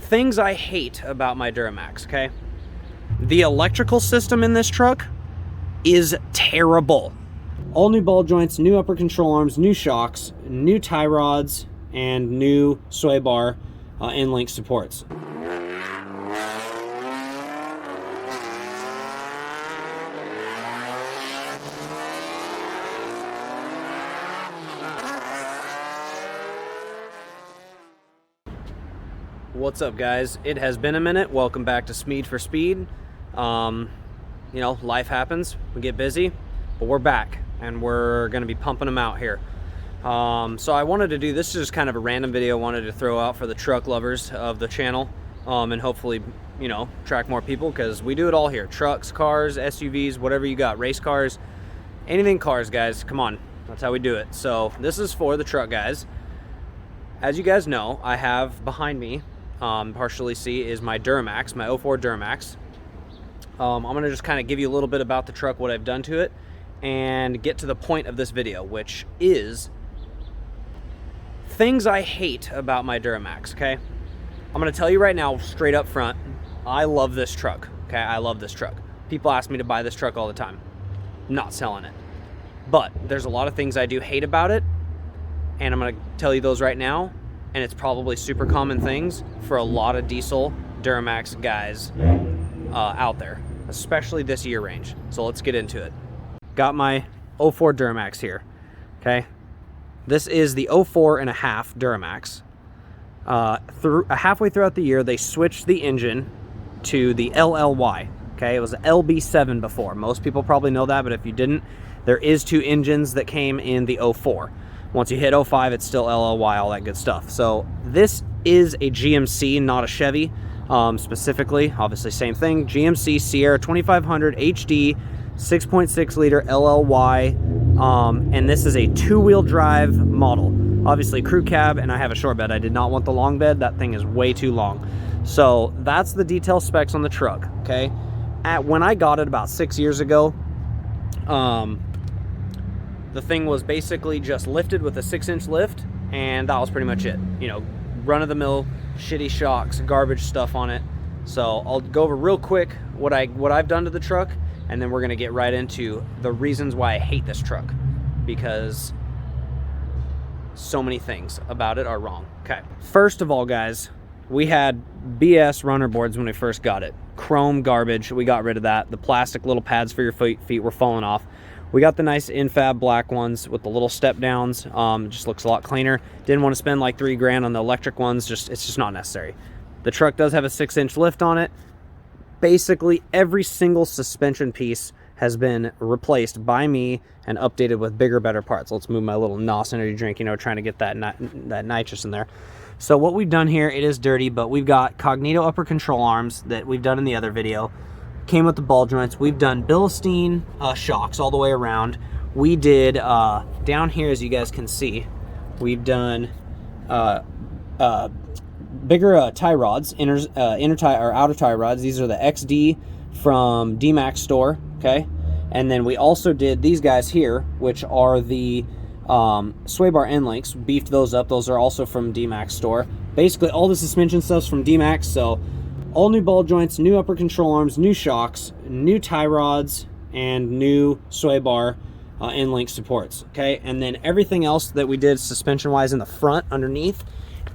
Things I hate about my Duramax, okay? The electrical system in this truck is terrible. All new ball joints, new upper control arms, new shocks, new tie rods, and new sway bar and link supports. What's up, guys? It has been a minute. Welcome back to Smeed for Speed. You know, life happens, we get busy, but we're back and we're gonna be pumping them out here. So I wanted to do this, is just kind of a random video I wanted to throw out for the truck lovers of the channel, and hopefully, you know, track more people, because we do it all here. Trucks, cars, SUVs, whatever you got, race cars, anything cars, guys, come on, that's how we do it. So this is for the truck guys. As you guys know, I have behind me, partially see, is my Duramax, my 04 Duramax. I'm gonna just kind of give you a little bit about the truck, what I've done to it, and get to the point of this video, which is things I hate about my Duramax, okay? I'm gonna tell you right now, straight up front, I love this truck, okay? I love this truck. People ask me to buy this truck all the time. I'm not selling it. But there's a lot of things I do hate about it, and I'm gonna tell you those right now, and it's probably super common things for a lot of diesel Duramax guys out there, especially this year range. So let's get into it. Got my 04 Duramax here, okay? This is the 04 and a half Duramax. Halfway throughout the year, they switched the engine to the LLY, okay? It was LB7 before. Most people probably know that, but if you didn't, there is two engines that came in the 04. Once you hit 05, it's still LLY, all that good stuff. So this is a GMC, not a Chevy, specifically. Obviously, same thing. GMC Sierra 2500 HD, 6.6 liter LLY, and this is a two-wheel drive model. Obviously, crew cab, and I have a short bed. I did not want the long bed. That thing is way too long. So that's the detail specs on the truck, okay? When I got it about 6 years ago, the thing was basically just lifted with a 6-inch lift, and that was pretty much it. You know, run-of-the-mill, shitty shocks, garbage stuff on it. So I'll go over real quick what I've done to the truck, and then we're gonna get right into the reasons why I hate this truck, because so many things about it are wrong. Okay, first of all, guys, we had BS runner boards when we first got it. Chrome garbage, we got rid of that. The plastic little pads for your feet were falling off. We got the nice infab black ones with the little step downs. It just looks a lot cleaner. Didn't want to spend like $3 grand on the electric ones. It's just not necessary. The truck does have a 6-inch lift on it. Basically every single suspension piece has been replaced by me and updated with bigger, better parts. Let's move my little NOS energy drink, you know, trying to get that nitrous in there. So what we've done here, it is dirty, but we've got Cognito upper control arms that we've done in the other video. Came with the ball joints. We've done Bilstein shocks all the way around. We did down here, as you guys can see, we've done bigger tie rods, inner tie or outer tie rods. These are the XD from DMAX store, okay? And then we also did these guys here, which are the sway bar end links. Beefed those up. Those are also from DMAX store. Basically all the suspension stuff's from DMAX, so all new ball joints, new upper control arms, new shocks, new tie rods, and new sway bar end link supports, okay? And then everything else that we did suspension-wise in the front underneath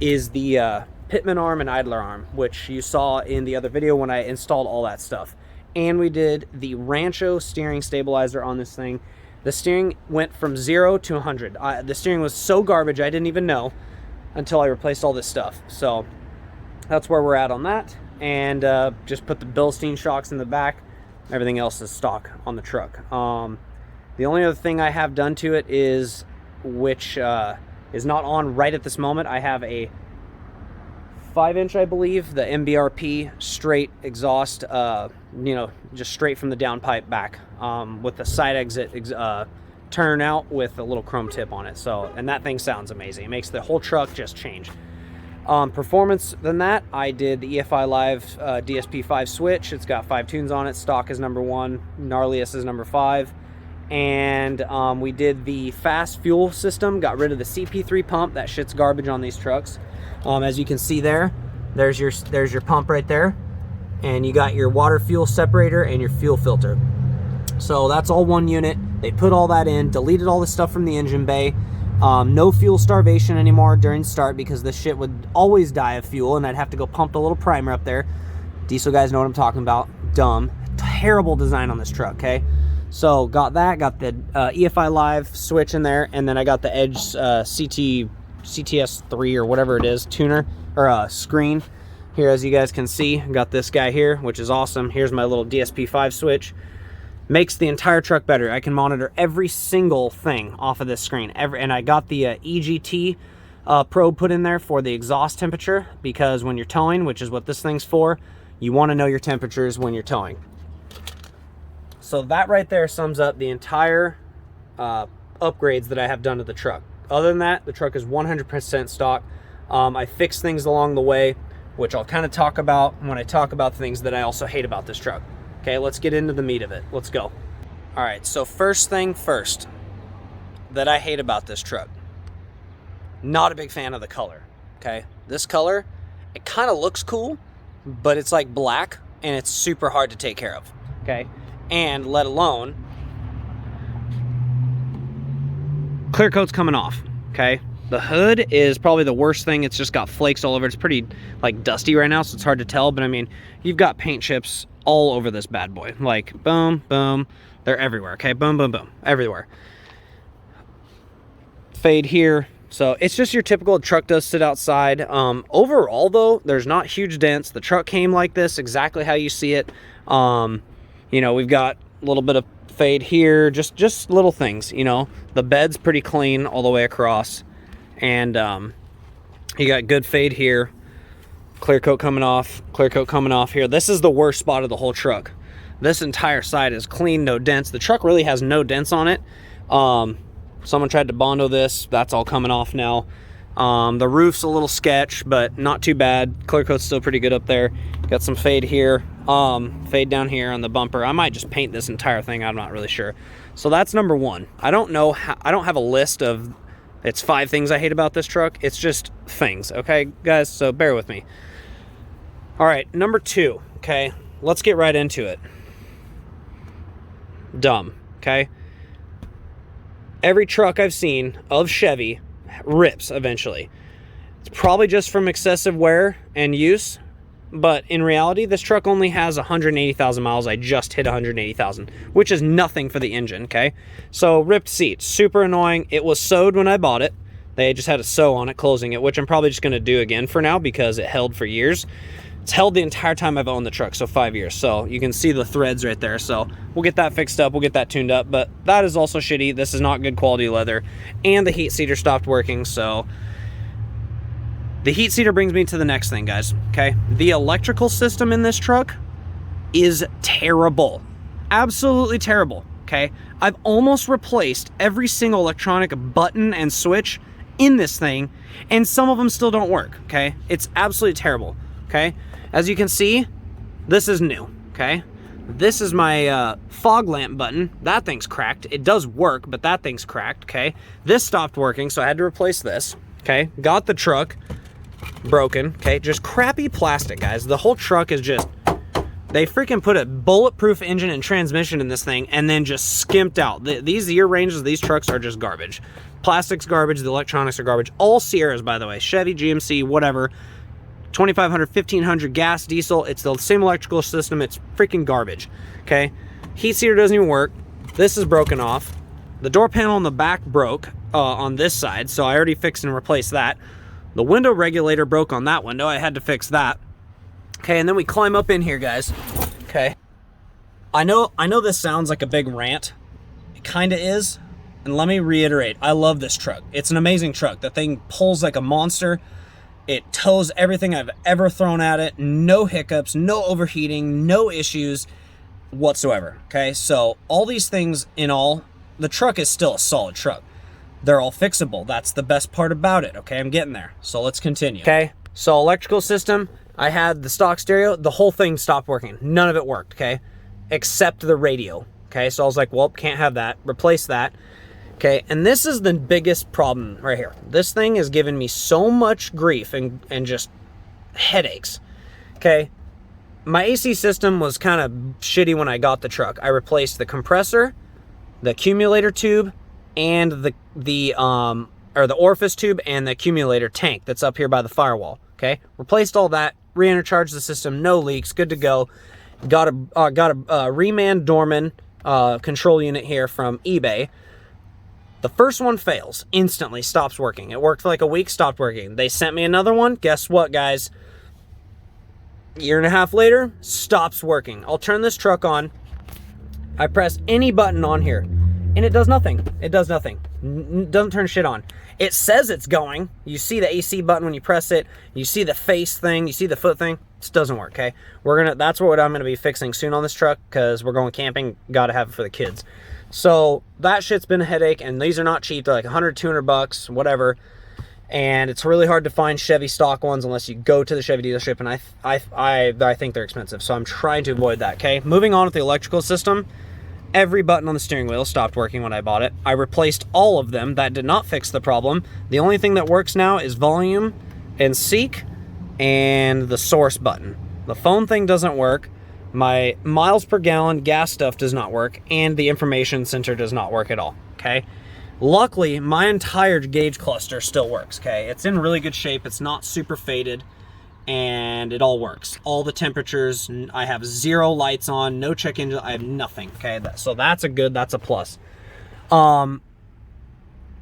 is the Pitman arm and idler arm, which you saw in the other video when I installed all that stuff. And we did the Rancho steering stabilizer on this thing. The steering went from 0 to 100. The steering was so garbage I didn't even know until I replaced all this stuff. So that's where we're at on that. And just put the Bilstein shocks in the back. Everything else is stock on the truck. The only other thing I have done to it is, which is not on right at this moment, I have a 5-inch, I believe, the MBRP straight exhaust, you know, just straight from the downpipe back, with the side exit turn out with a little chrome tip on it. So, and that thing sounds amazing. It makes the whole truck just change. Performance than that, I did the EFI Live DSP5 switch. It's got 5 tunes on it. Stock is number 1, gnarliest is number 5. And we did the fast fuel system, got rid of the CP3 pump. That shit's garbage on these trucks. As you can see there, There's your pump right there. And you got your water fuel separator and your fuel filter. So that's all one unit. They put all that in, deleted all the stuff from the engine bay. No fuel starvation anymore during start because this shit would always die of fuel and I'd have to go pump the little primer up there. Diesel guys know what I'm talking about. Dumb. Terrible design on this truck, okay? So got that, got the EFI Live switch in there, and then I got the Edge CTS3 or whatever it is, tuner, or screen. Here, as you guys can see, got this guy here, which is awesome. Here's my little DSP5 switch. Makes the entire truck better. I can monitor every single thing off of this screen. And I got the EGT probe put in there for the exhaust temperature, because when you're towing, which is what this thing's for, you want to know your temperatures when you're towing. So that right there sums up the entire upgrades that I have done to the truck. Other than that, the truck is 100% stock. I fixed things along the way, which I'll kind of talk about when I talk about things that I also hate about this truck. Okay, let's get into the meat of it. Let's go. All right, so first thing first that I hate about this truck. Not a big fan of the color, okay? This color, it kind of looks cool, but it's like black and it's super hard to take care of, okay? And let alone, clear coat's coming off, okay? The hood is probably the worst thing. It's just got flakes all over. It's pretty like dusty right now, so it's hard to tell, but I mean, you've got paint chips all over this bad boy. Like boom, boom, they're everywhere, okay? Boom, boom, boom, everywhere. Fade here. So it's just your typical truck does sit outside. Overall though, there's not huge dents. The truck came like this, exactly how you see it. You know, we've got a little bit of fade here, just little things, you know. The bed's pretty clean all the way across. And you got good fade here. Clear coat coming off here. This is the worst spot of the whole truck. This entire side is clean, no dents. The truck really has no dents on it. Someone tried to Bondo this. That's all coming off now. The roof's a little sketch, but not too bad. Clear coat's still pretty good up there. Got some fade here. Fade down here on the bumper. I might just paint this entire thing. I'm not really sure. So that's number one. I don't know how, I don't have a list of, it's 5 things I hate about this truck. It's just things, okay, guys? So bear with me. All right, number 2, okay? Let's get right into it. Dumb, okay? Every truck I've seen of Chevy rips eventually. It's probably just from excessive wear and use, but in reality, this truck only has 180,000 miles. I just hit 180,000, which is nothing for the engine, okay? So ripped seats, super annoying. It was sewed when I bought it. They just had a sew on it, closing it, which I'm probably just gonna do again for now because it held for years. It's held the entire time I've owned the truck, so 5 years. So you can see the threads right there. So we'll get that fixed up, we'll get that tuned up, but that is also shitty. This is not good quality leather. And the heat seater stopped working, so the heat seater brings me to the next thing, guys, okay? The electrical system in this truck is terrible. Absolutely terrible, okay? I've almost replaced every single electronic button and switch in this thing, and some of them still don't work, okay? It's absolutely terrible, okay? As you can see, this is new, okay? This is my fog lamp button. That thing's cracked. It does work, but that thing's cracked, okay? This stopped working, so I had to replace this, okay? Got the truck broken, okay? Just crappy plastic, guys. The whole truck is just, they freaking put a bulletproof engine and transmission in this thing and then just skimped out. These year ranges of these trucks are just garbage. Plastic's garbage, the electronics are garbage. All Sierras, by the way, Chevy, GMC, whatever. 2500, 1500 gas, diesel. It's the same electrical system. It's freaking garbage, okay? Heat seater doesn't even work. This is broken off. The door panel on the back broke on this side, so I already fixed and replaced that. The window regulator broke on that window. I had to fix that. Okay, and then we climb up in here, guys. Okay. I know this sounds like a big rant. It kind of is. And let me reiterate, I love this truck. It's an amazing truck. The thing pulls like a monster. It tows everything I've ever thrown at it. No hiccups, no overheating, no issues whatsoever, okay? So all these things in all, the truck is still a solid truck. They're all fixable. That's the best part about it, okay? I'm getting there. So let's continue. Okay, so electrical system, I had the stock stereo. The whole thing stopped working. None of it worked, okay? Except the radio, okay? So I was like, well, can't have that. Replace that. Okay, and this is the biggest problem right here. This thing has given me so much grief and just headaches. Okay, my AC system was kind of shitty when I got the truck. I replaced the compressor, the accumulator tube, and the orifice tube and the accumulator tank that's up here by the firewall. Okay, replaced all that, re-energized the system, no leaks, good to go. Got a Reman Dorman control unit here from eBay. The first one fails instantly, stops working. It worked for like a week, stopped working. They sent me another one. Guess what, guys? Year and a half later, stops working. I'll turn this truck on. I press any button on here, and it does nothing. It does nothing. Doesn't turn shit on. It says it's going. You see the AC button when you press it. You see the face thing. You see the foot thing. It doesn't work, okay? That's what I'm gonna be fixing soon on this truck, because we're going camping. Gotta have it for the kids. So that shit's been a headache, and these are not cheap. They're like 100, 200 bucks, whatever. And it's really hard to find Chevy stock ones unless you go to the Chevy dealership, and I think they're expensive. So I'm trying to avoid that, okay? Moving on with the electrical system. Every button on the steering wheel stopped working when I bought it. I replaced all of them. That did not fix the problem. The only thing that works now is volume and seek and the source button. The phone thing doesn't work. My miles per gallon gas stuff does not work, and the information center does not work at all, okay? Luckily, my entire gauge cluster still works, okay? It's in really good shape. It's not super faded, and it all works. All the temperatures, I have 0 lights on, no check engine, I have nothing, okay? So that's a plus.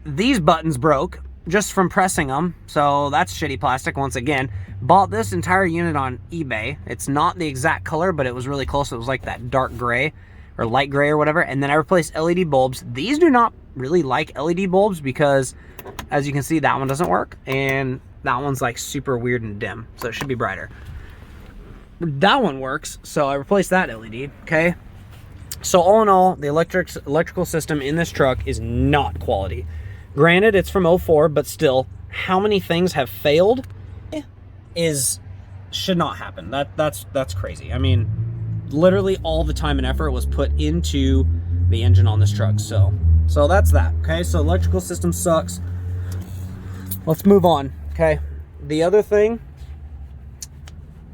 These buttons broke just from pressing them, so that's shitty plastic once again. Bought this entire unit on eBay. It's not the exact color, but it was really close. It was like that dark gray or light gray or whatever. And then I replaced LED bulbs. These do not really like LED bulbs because, as you can see, that one doesn't work, and that one's like super weird and dim, so it should be brighter. That one works, so I replaced that LED, okay? So all in all, the electrical system in this truck is not quality. Granted, it's from 04, but still, how many things have failed should not happen. That's crazy. I mean, literally all the time and effort was put into the engine on this truck. So that's that, okay? So electrical system sucks. Let's move on, okay? The other thing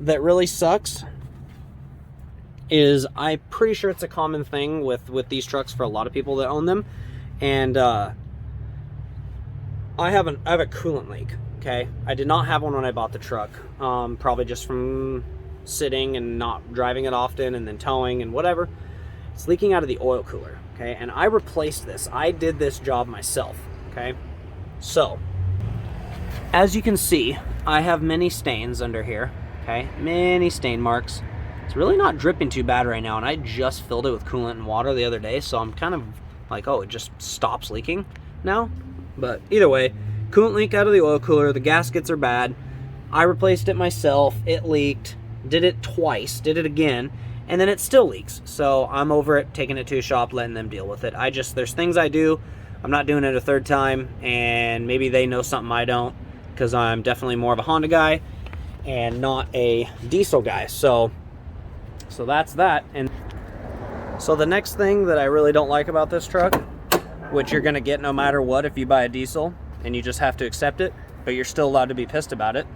that really sucks is, I'm pretty sure it's a common thing with these trucks for a lot of people that own them, and I have a coolant leak, okay? I did not have one when I bought the truck, probably just from sitting and not driving it often and then towing and whatever. It's leaking out of the oil cooler, okay? And I replaced this. I did this job myself, okay? So, as you can see, I have many stains under here, okay? Many stain marks. It's really not dripping too bad right now, and I just filled it with coolant and water the other day, so I'm kind of like, oh, it just stops leaking now. But either way, coolant leak out of the oil cooler. The gaskets are bad. I replaced it myself. It leaked. Did it twice. Did it again. And then it still leaks. So I'm over it, taking it to a shop, letting them deal with it. There's things I do. I'm not doing it a third time. And maybe they know something I don't, because I'm definitely more of a Honda guy and not a diesel guy. So that's that. And so the next thing that I really don't like about this truck, which you're going to get no matter what if you buy a diesel, and you just have to accept it, but you're still allowed to be pissed about it.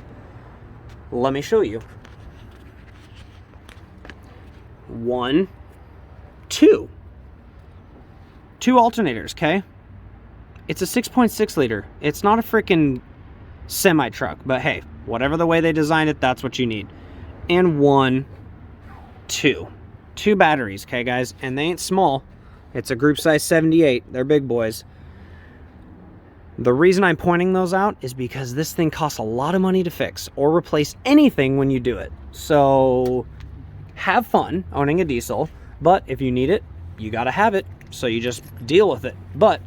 Let me show you. 2 alternators, okay? It's a 6.6 liter. It's not a freaking semi truck, but hey, whatever the way they designed it, that's what you need. And 2 batteries, okay, guys? And they ain't small. It's a group size 78. They're big boys. The reason I'm pointing those out is because this thing costs a lot of money to fix or replace anything when you do it. So have fun owning a diesel, but if you need it, you gotta have it. So you just deal with it. But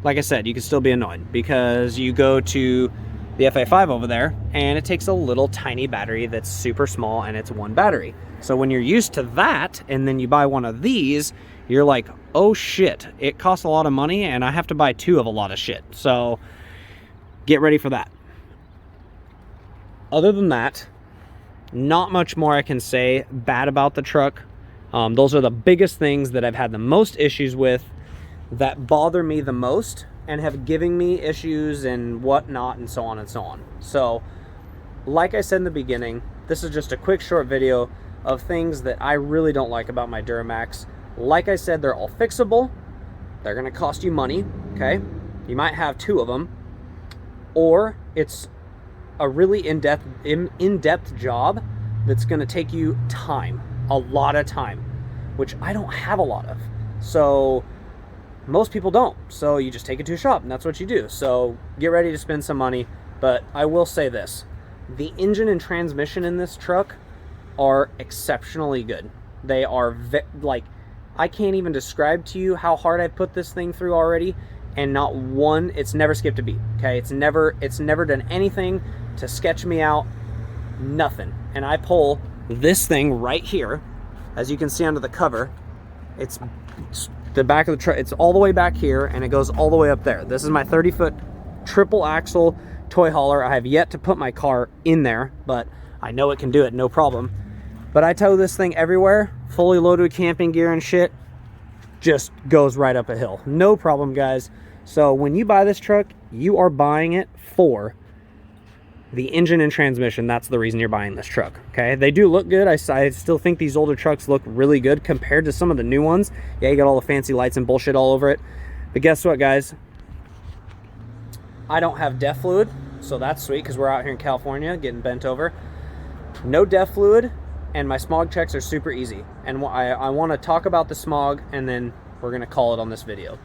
like I said, you can still be annoyed because you go to the FA5 over there and it takes a little tiny battery that's super small, and it's one battery. So when you're used to that and then you buy one of these, you're like, oh shit, it costs a lot of money and I have to buy 2 of a lot of shit. So get ready for that. Other than that, not much more I can say bad about the truck. Those are the biggest things that I've had the most issues with, that bother me the most and have given me issues and whatnot and so on and so on. So like I said in the beginning, this is just a quick short video of things that I really don't like about my Duramax. Like I said, they're all fixable. They're gonna cost you money, okay? You might have 2 of them, or it's a really in-depth job that's gonna take you time, a lot of time, which I don't have a lot of. So most people don't. So you just take it to a shop and that's what you do. So get ready to spend some money. But I will say this, the engine and transmission in this truck are exceptionally good. They are like, I can't even describe to you how hard I've put this thing through already, and not one, it's never skipped a beat, okay? It's never done anything to sketch me out, nothing. And I pull this thing right here, as you can see under the cover, it's the back of the truck, it's all the way back here, and it goes all the way up there. This is my 30-foot triple axle toy hauler. I have yet to put my car in there, but I know it can do it, no problem. But I tow this thing everywhere, fully loaded with camping gear and shit, just goes right up a hill. No problem, guys. So when you buy this truck, you are buying it for the engine and transmission. That's the reason you're buying this truck, okay? They do look good. I still think these older trucks look really good compared to some of the new ones. Yeah, you got all the fancy lights and bullshit all over it. But guess what, guys? I don't have DEF fluid, so that's sweet because we're out here in California getting bent over. No DEF fluid, and my smog checks are super easy. And I want to talk about the smog, and then we're going to call it on this video.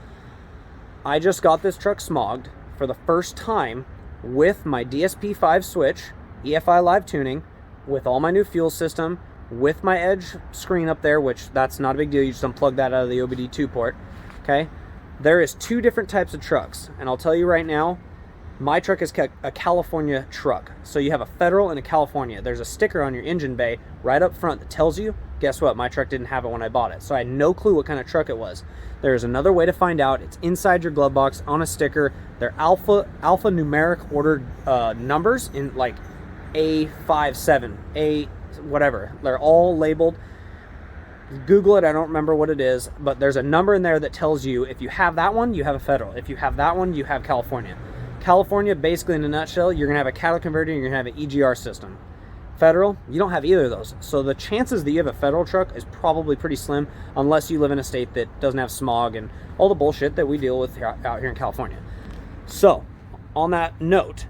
I just got this truck smogged for the first time with my DSP-5 switch, EFI live tuning, with all my new fuel system, with my Edge screen up there, which that's not a big deal. You just unplug that out of the OBD2 port, okay? There is 2 different types of trucks, and I'll tell you right now, my truck is a California truck. So you have a federal and a California. There's a sticker on your engine bay right up front that tells you. Guess what? My truck didn't have it when I bought it. So I had no clue what kind of truck it was. There's another way to find out. It's inside your glove box on a sticker. They're alphanumeric ordered numbers in like A57, A whatever. They're all labeled. Google it, I don't remember what it is, but there's a number in there that tells you if you have that one, you have a federal. If you have that one, you have California. California, basically in a nutshell, you're gonna have a catalytic converter and you're gonna have an EGR system. Federal, you don't have either of those. So the chances that you have a federal truck is probably pretty slim unless you live in a state that doesn't have smog and all the bullshit that we deal with out here in California. So, on that note,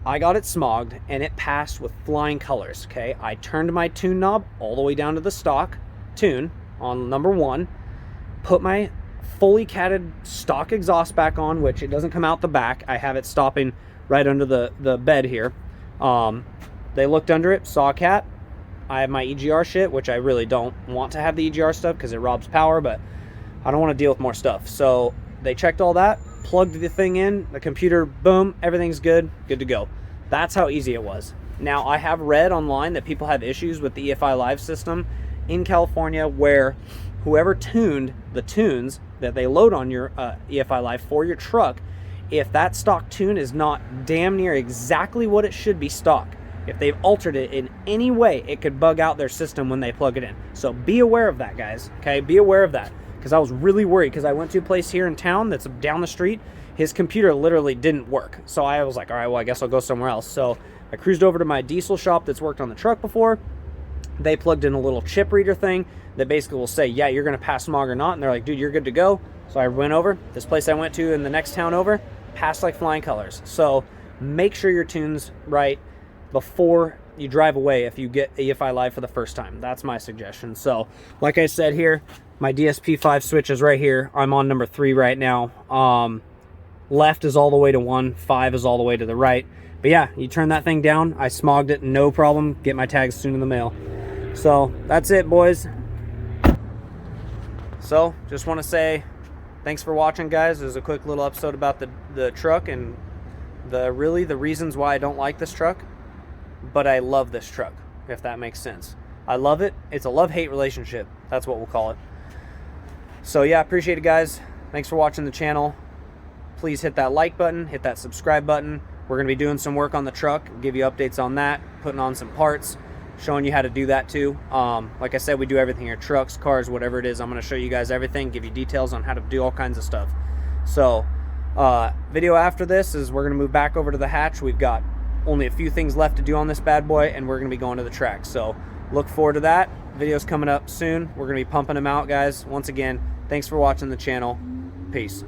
I got it smogged and it passed with flying colors, okay? I turned my tune knob all the way down to the stock tune on number 1, put my fully catted stock exhaust back on, which it doesn't come out the back. I have it stopping right under the bed here. They looked under it, saw a cat. I have my EGR shit, which I really don't want to have the EGR stuff because it robs power, but I don't want to deal with more stuff. So they checked all that, plugged the thing in, the computer, boom, everything's good to go. That's how easy it was. Now, I have read online that people have issues with the EFI Live system in California where whoever tuned the tunes that they load on your EFI Live for your truck, if that stock tune is not damn near exactly what it should be stock, if they've altered it in any way, it could bug out their system when they plug it in. So be aware of that, guys, okay? Be aware of that, because I was really worried because I went to a place here in town that's down the street. His computer literally didn't work. So I was like, all right, well, I guess I'll go somewhere else. So I cruised over to my diesel shop that's worked on the truck before. They plugged in a little chip reader thing that basically will say, yeah, you're going to pass smog or not. And they're like, dude, you're good to go. So I went over. This place I went to in the next town over passed like flying colors. So make sure your tune's right before you drive away if you get EFI Live for the first time. That's my suggestion. So like I said here, my DSP-5 switch is right here. I'm on number 3 right now. Left is all the way to 1, 5 is all the way to the right. But yeah, you turn that thing down. I smogged it, no problem. Get my tags soon in the mail. So that's it, boys. So just want to say thanks for watching, guys. There's a quick little episode about the truck and the reasons why I don't like this truck. But I love this truck, if that makes sense. I love it. It's a love-hate relationship. That's what we'll call it. So yeah, appreciate it, guys. Thanks for watching the channel. Please hit that like button, hit that subscribe button. We're going to be doing some work on the truck, give you updates on that, putting on some parts, showing you how to do that too. Like I said, we do everything here, trucks, cars, whatever it is. I'm going to show you guys everything, give you details on how to do all kinds of stuff. So video after this is we're going to move back over to the hatch. We've got only a few things left to do on this bad boy, and we're going to be going to the track. So look forward to that. Videos coming up soon. We're going to be pumping them out, guys. Once again, thanks for watching the channel. Peace.